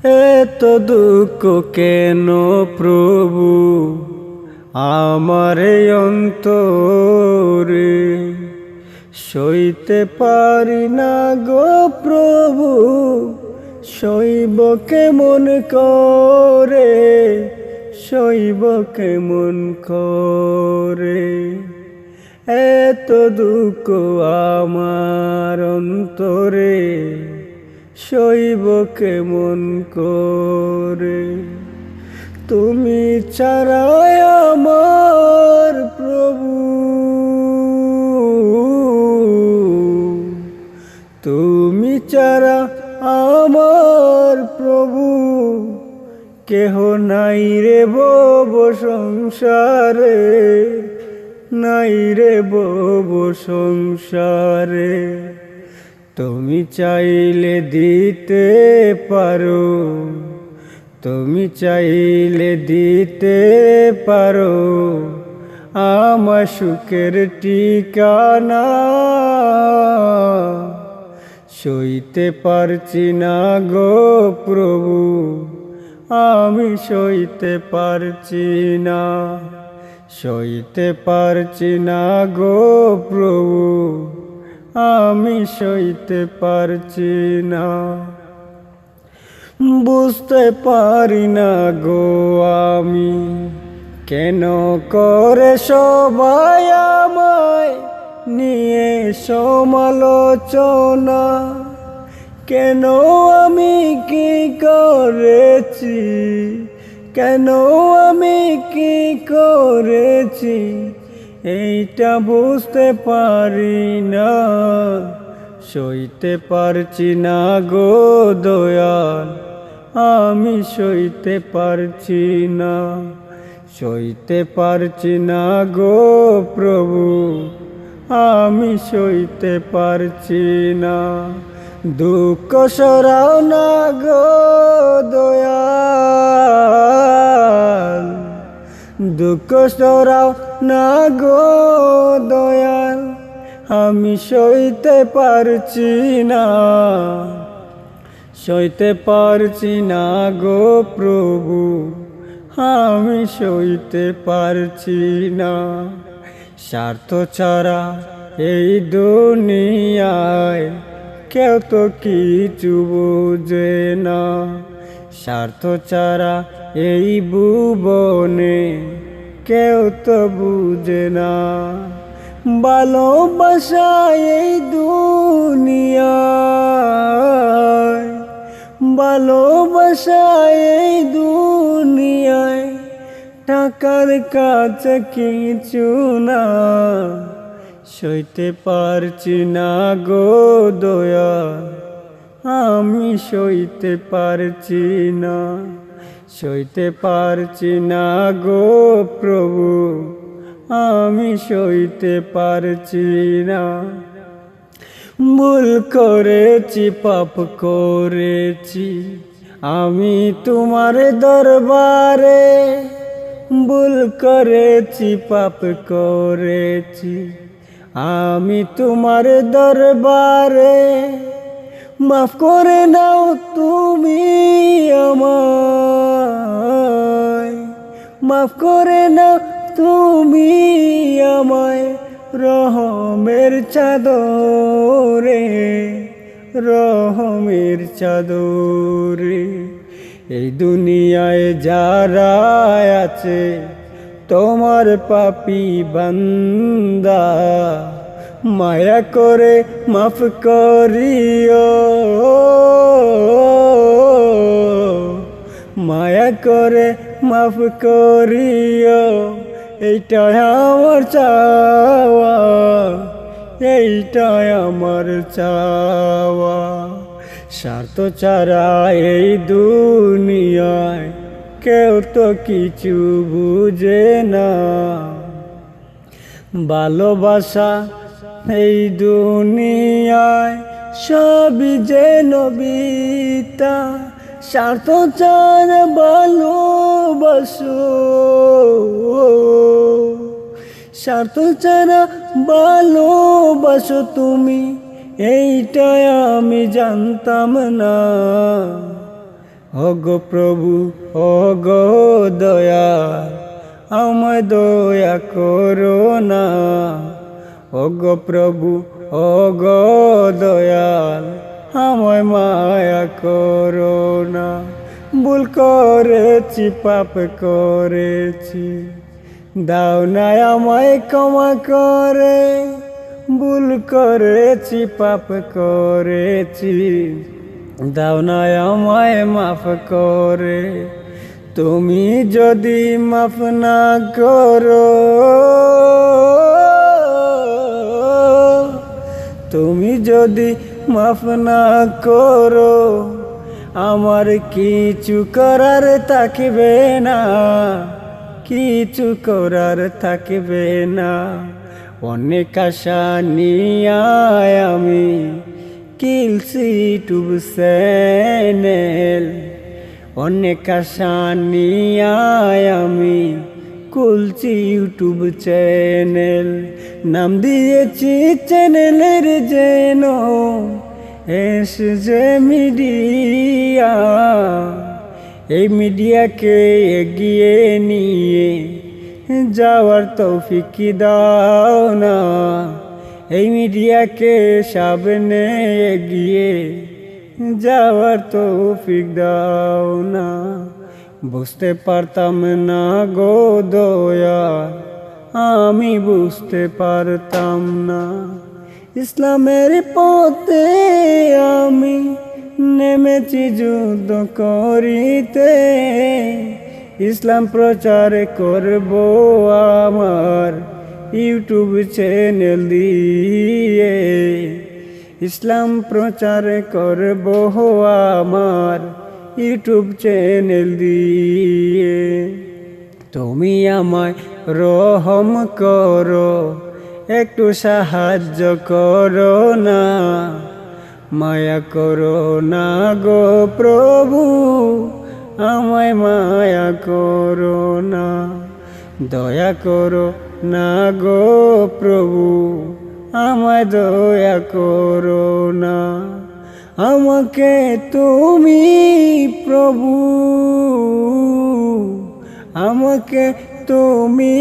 এত দুঃখ কেন প্রভু আমার এই অন্তরে, সইতে পারি না গো প্রভু, সইব কেমন করে, সইব কেমন করে। এত দুঃখ আমার অন্তরে, সইব কেমন করে। তুমি ছাড়া আমার প্রভু, তুমি ছাড়া আমার প্রভু, কেহ নাই রে বব সংসারে, নাই রে বব সংসারে। তুমি চাইলে দিতে পারো, তুমি চাইলে দিতে পারো আমার সুখের ঠিকানা। সইতে পারছি না গো প্রভু, আমি সইতে পারছি না, সইতে পারছি না গো প্রভু, আমি সইতে পারছি না। বুঝতে পারি না গো আমি, কেন করে সবাই আমায় নিয়ে সমালোচনা, কেন আমি কি করেছি, কেন আমি কি করেছি, এইটা বুঝতে পারি না। সইতে পারছি না গো দয়াল, আমি সইতে পারছি না, সইতে পারছি না গো প্রভু, আমি সইতে পারছি না। দুঃখ সরাও না গো দয়াল, দুঃখ সরাও না গো দয়াল, আমি সইতে পারছি না, সইতে পারছি না গো প্রভু, আমি সইতে পারছি না। স্বার্থ ছাড়া এই দুনিয়ায় কেউ তো কিছু বুঝে না, স্বার্থ ছাড়া এই ভুবনে কেউ তো বুঝে না। ভালোবাসা এই দুনিয়ায়, ভালোবাসা এই দুনিয়ায় টাকার কাছে কিছু না। সইতে পারছি না গো দয়াল, আমি সইতে পারছি না, সইতে পারছি না গো প্রভু, আমি সইতে পারছি না। ভুল করেছি, পাপ করেছি আমি তোমার দরবারে, ভুল করেছি, পাপ করেছি আমি তোমার দরবারে। মাফ করে নাও তুমি আমায়, মাফ করে নাও তুমি আমায়, রহমের চাদরে, রহমের চাদরে। এই দুনিয়ায় যারা আছে তোমার পাপী বান্দা, মায়া করে মাফ করিও, মায়া করে মাফ করিও, এইটাই আমার চাওয়া, এইটাই আমার চাওয়া। স্বার্থ ছাড়া এই দুনিয়ায় কেউ তো কিছু বুঝে না। ভালোবাসা এই দুনিয়ায় সবই যেন বৃথা, স্বার্থ ছাড়া ভালোবাসো, স্বার্থ ছাড়া ভালোবাসো তুমি, এইটাই আমি জানতাম না। ওগো প্রভু ওগো দয়াল আমায় দয়া করো না। ওগো প্রভু ওগো দয়াল আমায় মায়া করো না। ভুল করেছি পাপ করেছি দাও না আমায় ক্ষমা করে। ভুল করেছি পাপ করেছি দাও না আমায় মাফ করে। তুমি যদি মাফ না করো, তুমি যদি মাফ না করো আমার কিছু করার থাকবে না, কিছু করার থাকবে না। অনেক আশা নিয়ে আমি কিলছি ইউটিউব চ্যানেল, অনেক আশা নিয়ে আমি খুলছি ইউটিউব চ্যানেল। নাম দিয়েছি চ্যানেলের যেন এসজে মিডিয়া। এই মিডিয়াকে এগিয়ে নিয়ে যাওয়ার তৌফিক দাও না। এই মিডিয়াকে সামনে এগিয়ে যাওয়ার তৌফিক দাও না। বুঝতে পারতাম না গো দয়াল আমি বুঝতে পারতাম না। ইসলামের পথে আমি নেমেছি যুদ্ধ করিতে। ইসলাম প্রচার করব আমার ইউটিউব চ্যানেল দিয়ে। ইসলাম প্রচার করব আমার ইউটিউব চ্যানেল দিয়ে। তুমি আমায় রহম করো, একটু সাহায্য করো না। মায়া করো না গো প্রভু আমায় মায়া করো না। দয়া করো না গো প্রভু আমায় দয়া করো না। আমাকে তুমি প্রভু, আমাকে তুমি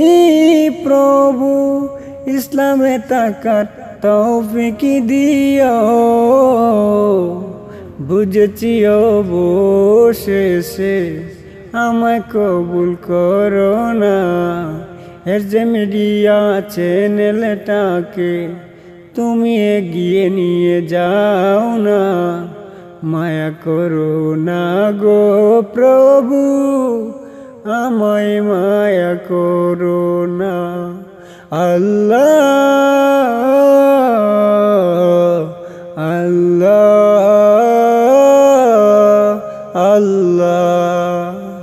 প্রভু ইসলামে থাকার তৌফিক দিও। বুঝেছি অবশেষে আমায় কবুল করো না। এর যে মিডিয়া চ্যানেলটাকে তুমি এগিয়ে নিয়ে যাও না। মায়া করো না গো প্রভু আমায় মায়া করো না। আল্লাহ আল্লাহ আল্লাহ।